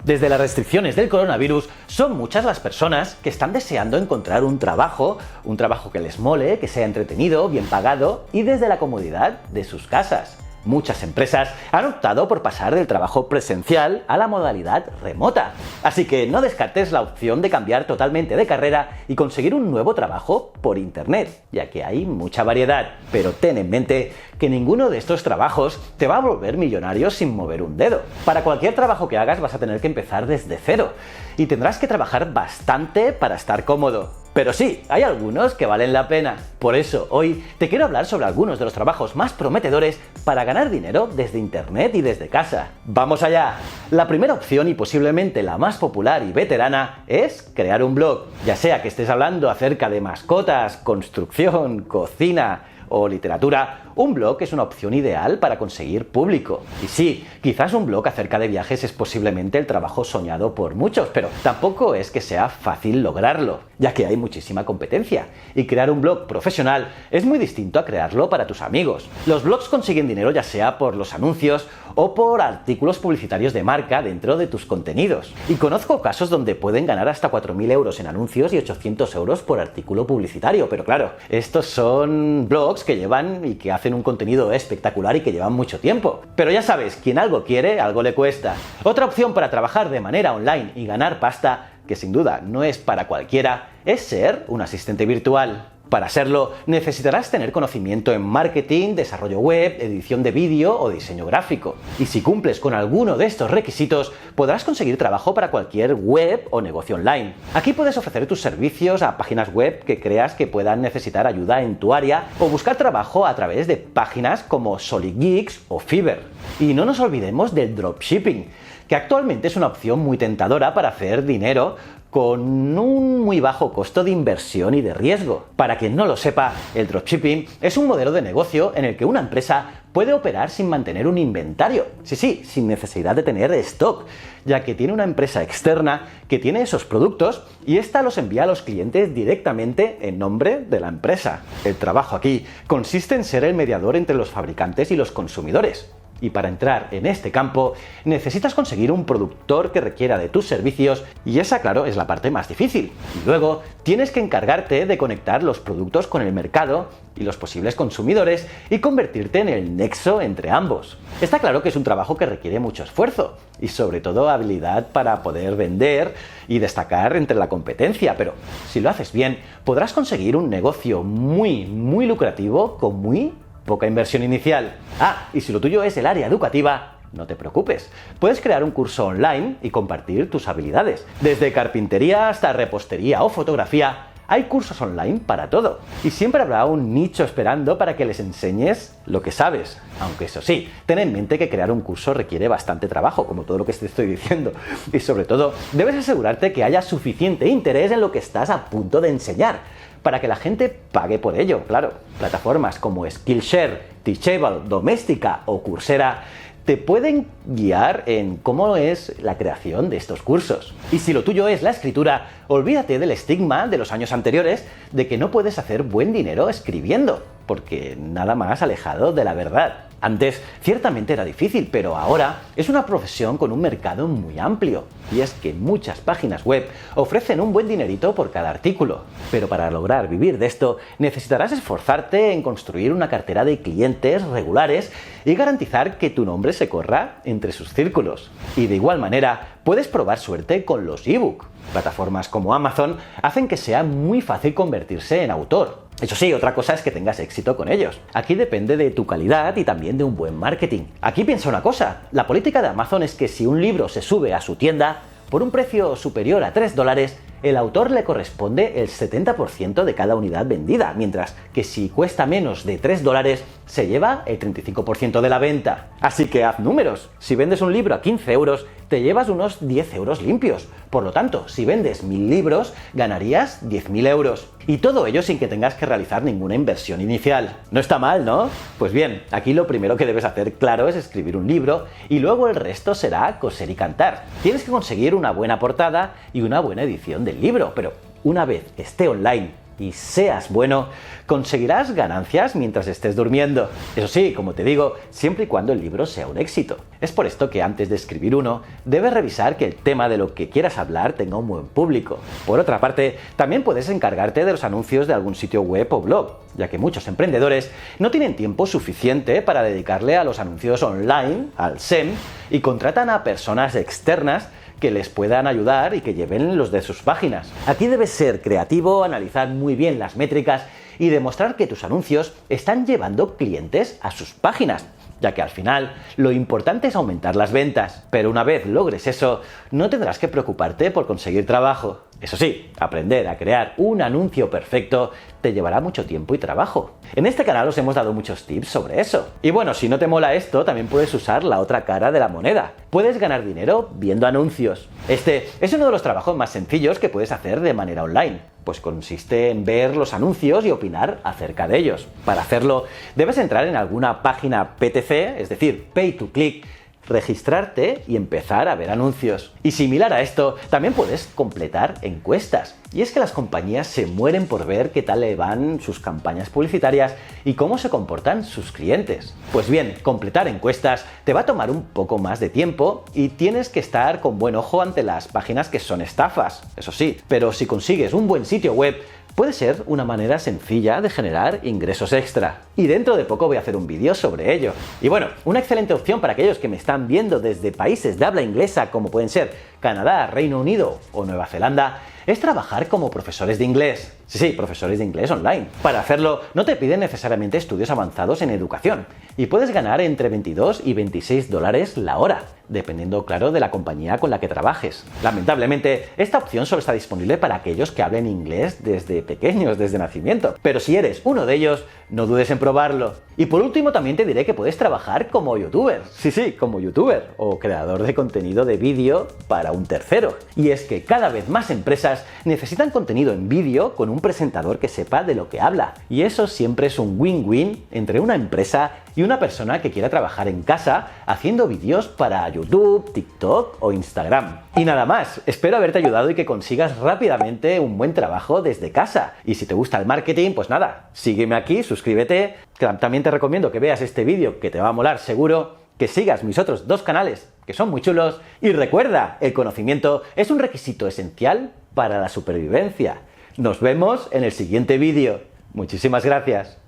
Desde las restricciones del coronavirus, son muchas las personas que están deseando encontrar un trabajo que les mole, que sea entretenido, bien pagado y desde la comodidad de sus casas. Muchas empresas han optado por pasar del trabajo presencial a la modalidad remota. Así que no descartes la opción de cambiar totalmente de carrera y conseguir un nuevo trabajo por internet, ya que hay mucha variedad. Pero ten en mente que ninguno de estos trabajos te va a volver millonario sin mover un dedo. Para cualquier trabajo que hagas vas a tener que empezar desde cero y tendrás que trabajar bastante para estar cómodo. Pero sí, hay algunos que valen la pena. Por eso, hoy te quiero hablar sobre algunos de los trabajos más prometedores para ganar dinero desde internet y desde casa. ¡Vamos allá! La primera opción y posiblemente la más popular y veterana es crear un blog. Ya sea que estés hablando acerca de mascotas, construcción, cocina o literatura, un blog es una opción ideal para conseguir público. Y sí, quizás un blog acerca de viajes es posiblemente el trabajo soñado por muchos, pero tampoco es que sea fácil lograrlo, ya que hay muchísima competencia. Y crear un blog profesional es muy distinto a crearlo para tus amigos. Los blogs consiguen dinero ya sea por los anuncios o por artículos publicitarios de marca dentro de tus contenidos. Y conozco casos donde pueden ganar hasta 4.000 euros en anuncios y 800 euros por artículo publicitario, pero claro, estos son blogs que llevan y que hacen un contenido espectacular y que llevan mucho tiempo. Pero ya sabes, quien algo quiere, algo le cuesta. Otra opción para trabajar de manera online y ganar pasta, que sin duda no es para cualquiera, es ser un asistente virtual. Para serlo, necesitarás tener conocimiento en marketing, desarrollo web, edición de vídeo o diseño gráfico. Y si cumples con alguno de estos requisitos, podrás conseguir trabajo para cualquier web o negocio online. Aquí puedes ofrecer tus servicios a páginas web que creas que puedan necesitar ayuda en tu área o buscar trabajo a través de páginas como SolidGeeks o Fiverr. Y no nos olvidemos del dropshipping, que actualmente es una opción muy tentadora para hacer dinero con un muy bajo costo de inversión y de riesgo. Para quien no lo sepa, el dropshipping es un modelo de negocio en el que una empresa puede operar sin mantener un inventario. Sí, sin necesidad de tener stock, ya que tiene una empresa externa que tiene esos productos y ésta los envía a los clientes directamente en nombre de la empresa. El trabajo aquí consiste en ser el mediador entre los fabricantes y los consumidores. Y para entrar en este campo necesitas conseguir un productor que requiera de tus servicios y esa, claro, es la parte más difícil. Y luego tienes que encargarte de conectar los productos con el mercado y los posibles consumidores y convertirte en el nexo entre ambos. Está claro que es un trabajo que requiere mucho esfuerzo y sobre todo habilidad para poder vender y destacar entre la competencia, pero si lo haces bien podrás conseguir un negocio muy lucrativo con muy poca inversión inicial. Y si lo tuyo es el área educativa, no te preocupes. Puedes crear un curso online y compartir tus habilidades. Desde carpintería hasta repostería o fotografía, hay cursos online para todo. Y siempre habrá un nicho esperando para que les enseñes lo que sabes. Aunque eso sí, ten en mente que crear un curso requiere bastante trabajo, como todo lo que te estoy diciendo. Y sobre todo, debes asegurarte que haya suficiente interés en lo que estás a punto de enseñar, para que la gente pague por ello, claro. Plataformas como Skillshare, Teachable, Doméstica o Coursera te pueden guiar en cómo es la creación de estos cursos. Y si lo tuyo es la escritura, olvídate del estigma de los años anteriores de que no puedes hacer buen dinero escribiendo, porque nada más alejado de la verdad. Antes ciertamente era difícil, pero ahora es una profesión con un mercado muy amplio. Y es que muchas páginas web ofrecen un buen dinerito por cada artículo. Pero para lograr vivir de esto, necesitarás esforzarte en construir una cartera de clientes regulares y garantizar que tu nombre se corra entre sus círculos. Y de igual manera, puedes probar suerte con los ebook. Plataformas como Amazon hacen que sea muy fácil convertirse en autor. Eso sí, otra cosa es que tengas éxito con ellos. Aquí depende de tu calidad y también de un buen marketing. Aquí piensa una cosa, la política de Amazon es que si un libro se sube a su tienda por un precio superior a $3, el autor le corresponde el 70% de cada unidad vendida, mientras que si cuesta menos de $3, se lleva el 35% de la venta. Así que haz números. Si vendes un libro a 15 euros, te llevas unos 10 euros limpios. Por lo tanto, si vendes 1.000 libros, ganarías 10.000 euros. Y todo ello sin que tengas que realizar ninguna inversión inicial. No está mal, ¿no? Pues bien, aquí lo primero que debes hacer, claro, es escribir un libro y luego el resto será coser y cantar. Tienes que conseguir una buena portada y una buena edición del libro, pero una vez esté online, y seas bueno, conseguirás ganancias mientras estés durmiendo. Eso sí, como te digo, siempre y cuando el libro sea un éxito. Es por esto que antes de escribir uno, debes revisar que el tema de lo que quieras hablar tenga un buen público. Por otra parte, también puedes encargarte de los anuncios de algún sitio web o blog, ya que muchos emprendedores no tienen tiempo suficiente para dedicarle a los anuncios online, al SEM, y contratan a personas externas que les puedan ayudar y que lleven los de sus páginas. Aquí debes ser creativo, analizar muy bien las métricas y demostrar que tus anuncios están llevando clientes a sus páginas, ya que al final lo importante es aumentar las ventas. Pero una vez logres eso, no tendrás que preocuparte por conseguir trabajo. Eso sí, aprender a crear un anuncio perfecto te llevará mucho tiempo y trabajo. En este canal os hemos dado muchos tips sobre eso. Y bueno, si no te mola esto, también puedes usar la otra cara de la moneda. Puedes ganar dinero viendo anuncios. Este es uno de los trabajos más sencillos que puedes hacer de manera online, pues consiste en ver los anuncios y opinar acerca de ellos. Para hacerlo, debes entrar en alguna página PTC, es decir, Pay to Click, registrarte y empezar a ver anuncios. Y similar a esto, también puedes completar encuestas. Y es que las compañías se mueren por ver qué tal le van sus campañas publicitarias y cómo se comportan sus clientes. Pues bien, completar encuestas te va a tomar un poco más de tiempo y tienes que estar con buen ojo ante las páginas que son estafas, eso sí. Pero si consigues un buen sitio web, puede ser una manera sencilla de generar ingresos extra. Y dentro de poco voy a hacer un vídeo sobre ello. Y bueno, una excelente opción para aquellos que me están viendo desde países de habla inglesa como pueden ser Canadá, Reino Unido o Nueva Zelanda es trabajar como profesores de inglés. Sí, profesores de inglés online. Para hacerlo, no te piden necesariamente estudios avanzados en educación y puedes ganar entre 22 y 26 dólares la hora, dependiendo, claro, de la compañía con la que trabajes. Lamentablemente, esta opción solo está disponible para aquellos que hablen inglés desde pequeños, desde nacimiento. Pero si eres uno de ellos, no dudes en probarlo. Y por último, también te diré que puedes trabajar como youtuber. Sí, como youtuber o creador de contenido de vídeo para un tercero. Y es que cada vez más empresas necesitan contenido en vídeo con un presentador que sepa de lo que habla. Y eso siempre es un win-win entre una empresa y una persona que quiera trabajar en casa haciendo vídeos para YouTube, TikTok o Instagram. Y nada más, espero haberte ayudado y que consigas rápidamente un buen trabajo desde casa. Y si te gusta el marketing, pues nada, sígueme aquí, suscríbete. También te recomiendo que veas este vídeo que te va a molar seguro, que sigas mis otros dos canales que son muy chulos y recuerda, el conocimiento es un requisito esencial para la supervivencia. Nos vemos en el siguiente vídeo. Muchísimas gracias.